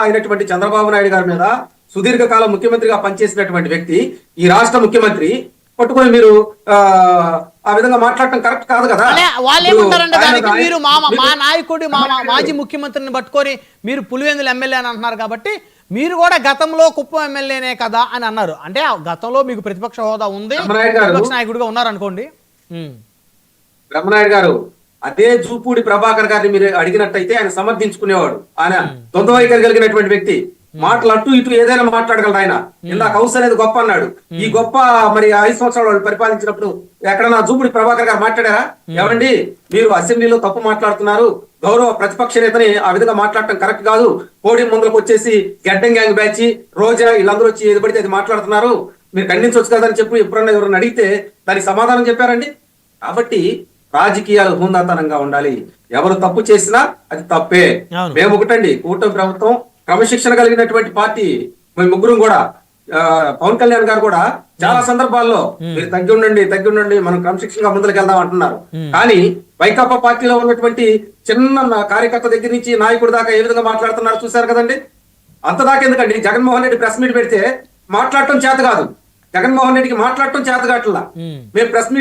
అయినటువంటి చంద్రబాబు నాయుడు గారి మీద సుదీర్ఘకాలం ముఖ్యమంత్రిగా పనిచేసినటువంటి వ్యక్తి, ఈ రాష్ట్ర ముఖ్యమంత్రి పట్టుకొని మీరు ఆ విధంగా మాట్లాడటం కరెక్ట్ కాదు కదా. వాళ్ళు ఏమంటారంటే దానికి మీరు మా నాయకుడి మాజీ ముఖ్యమంత్రిని పట్టుకొని మీరు పులివెందుల ఎమ్మెల్యే అని అంటున్నారు కాబట్టి మీరు కూడా గతంలో కుప్పం ఎమ్మెల్యేనే కదా అని అన్నారు. అంటే గతంలో మీకు ప్రతిపక్ష హోదా ఉంది, ప్రతిపక్ష నాయకుడిగా ఉన్నారు అనుకోండి. బ్రహ్మనాయుడు గారు అదే జూపూడి ప్రభాకర్ గారిని మీరు అడిగినట్టయితే ఆయన సమర్థించుకునేవాడు. ఆయన ద్వంద్వ వైఖరి కలిగినటువంటి వ్యక్తి, మాటలు అటు ఇటు ఏదైనా మాట్లాడగలరు ఆయన. ఇందాక హౌస్ అనేది గొప్ప అన్నాడు. ఈ గొప్ప మరి 5 సంవత్సరాలు వాళ్ళు పరిపాలించినప్పుడు ఎక్కడన్నా జూపూడి ప్రభాకర్ గారు మాట్లాడారా? ఏమండి మీరు అసెంబ్లీలో తప్పు మాట్లాడుతున్నారు, గౌరవ ప్రతిపక్ష నేతని ఆ విధంగా మాట్లాడటం కరెక్ట్ కాదు, పోడియం ముందుకు వచ్చేసి గడ్డం గ్యాంగ్ బ్యాచ్ రోజా వీళ్ళందరూ వచ్చి ఏది పడితే అది మాట్లాడుతున్నారు, మీరు ఖండించవచ్చు కదని చెప్పి ఎప్పుడన్నా ఎవరన్నా అడిగితే దానికి సమాధానం చెప్పారండి. కాబట్టి రాజకీయాలు హుందాతనంగా ఉండాలి. ఎవరు తప్పు చేసినా అది తప్పే. మేము ఒకటండి, కూటమి ప్రభుత్వం క్రమశిక్షణ కలిగినటువంటి పార్టీ. మేము ముగ్గురం కూడా, పవన్ కళ్యాణ్ గారు కూడా చాలా సందర్భాల్లో మీరు తగ్గి ఉండండి మనం క్రమశిక్షణగా ముందుకు వెళ్దాం అంటున్నారు. కానీ వైకాపా పార్టీలో ఉన్నటువంటి చిన్న కార్యకర్త దగ్గర నుంచి నాయకుడి దాకా ఏ విధంగా మాట్లాడుతున్నారు చూశారు కదండి. అంతదాకా ఎందుకండి, జగన్మోహన్ రెడ్డి ప్రెస్ మీట్ పెడితే మాట్లాడటం చేత కాదు, జగన్మోహన్ రెడ్డికి మాట్లాడటం చేత కావట్లా. మేము ప్రెస్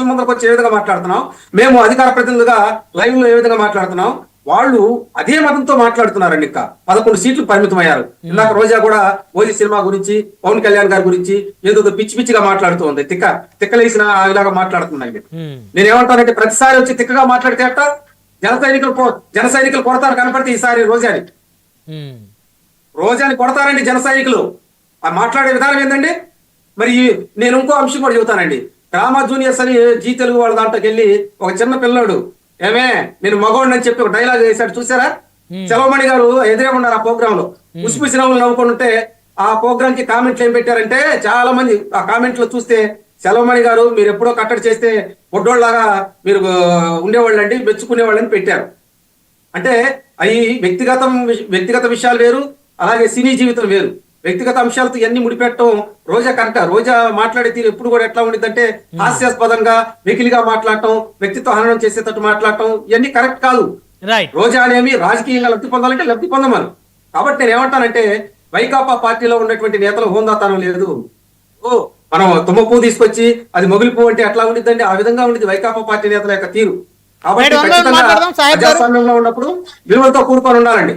ముందరకు వచ్చి ఏ విధంగా మాట్లాడుతున్నాం, మేము అధికార ప్రతినిధులుగా లైవ్ లో ఏ విధంగా మాట్లాడుతున్నాం, వాళ్ళు అదే మతంతో మాట్లాడుతున్నారండి. ఇంకా 11 సీట్లు పరిమితం అయ్యారు. ఇందాక రోజా కూడా ఓజీ సినిమా గురించి, పవన్ కళ్యాణ్ గారి గురించి ఏదో పిచ్చి పిచ్చిగా మాట్లాడుతూ ఉంది. తిక్కలేసిన ఇలాగా మాట్లాడుతున్నాయి. నేనేమంటానంటే ప్రతిసారి వచ్చి తిక్కగా మాట్లాడితే అట్ట జన సైనికులు కొడతారు కనపడితే ఈసారి రోజాని కొడతారండి జన సైనికులు. ఆ మాట్లాడే విధానం ఏంటండి. మరి నేను ఇంకో అంశం కూడా చెబుతానండి. డ్రామా జూనియర్స్ అని జీ తెలుగు వాళ్ళ దాంట్లోకి వెళ్ళి ఒక చిన్న పిల్లడు ఏమే నేను మగవాడిని అని చెప్పి ఒక డైలాగ్ వేశాడు చూసారా? సెలవుమణి గారు ఎదురే ఉన్నారు ఆ ప్రోగ్రామ్ లో. ముసిముసి నవ్వులు నవ్వుకుంటుంటే ఆ ప్రోగ్రామ్ కి కామెంట్లు ఏం పెట్టారంటే, చాలా మంది ఆ కామెంట్ లో చూస్తే సెలవుమణి గారు మీరు ఎప్పుడో కట్టడి చేస్తే పొడ్డోళ్ళలాగా మీరు ఉండేవాళ్ళండి, మెచ్చుకునేవాళ్ళని పెట్టారు. అంటే అవి వ్యక్తిగత విషయాలు వేరు, అలాగే సినీ జీవితం వేరు. వ్యక్తిగత అంశాలతో ఇవన్నీ ముడిపెట్టడం రోజా కరెక్ట్. రోజా మాట్లాడే తీరు ఎప్పుడు కూడా ఎట్లా ఉండిద్దంటే హాస్యాస్పదంగా వెకిలిగా మాట్లాడటం, వ్యక్తిత్వ హననం చేసేటట్టు మాట్లాడటం, ఇవన్నీ కరెక్ట్ కాదు. రోజా అనేవి రాజకీయంగా లబ్ధి పొందాలంటే లబ్ధి పొందమని. కాబట్టి నేను ఏమంటానంటే వైకాపా పార్టీలో ఉన్నటువంటి నేతలు హోందాతనం లేదు. మనం తుమ్మ పువ్వు తీసుకొచ్చి అది మొగిలి పువ్వు అంటే ఎట్లా ఉండిద్దండి, ఆ విధంగా ఉండిద్ది వైకాపా పార్టీ నేతల యొక్క తీరు. కాబట్టి ఖచ్చితంగా ప్రజాస్వామ్యంలో ఉన్నప్పుడు విలువలతో కూడుకొని ఉండాలండి.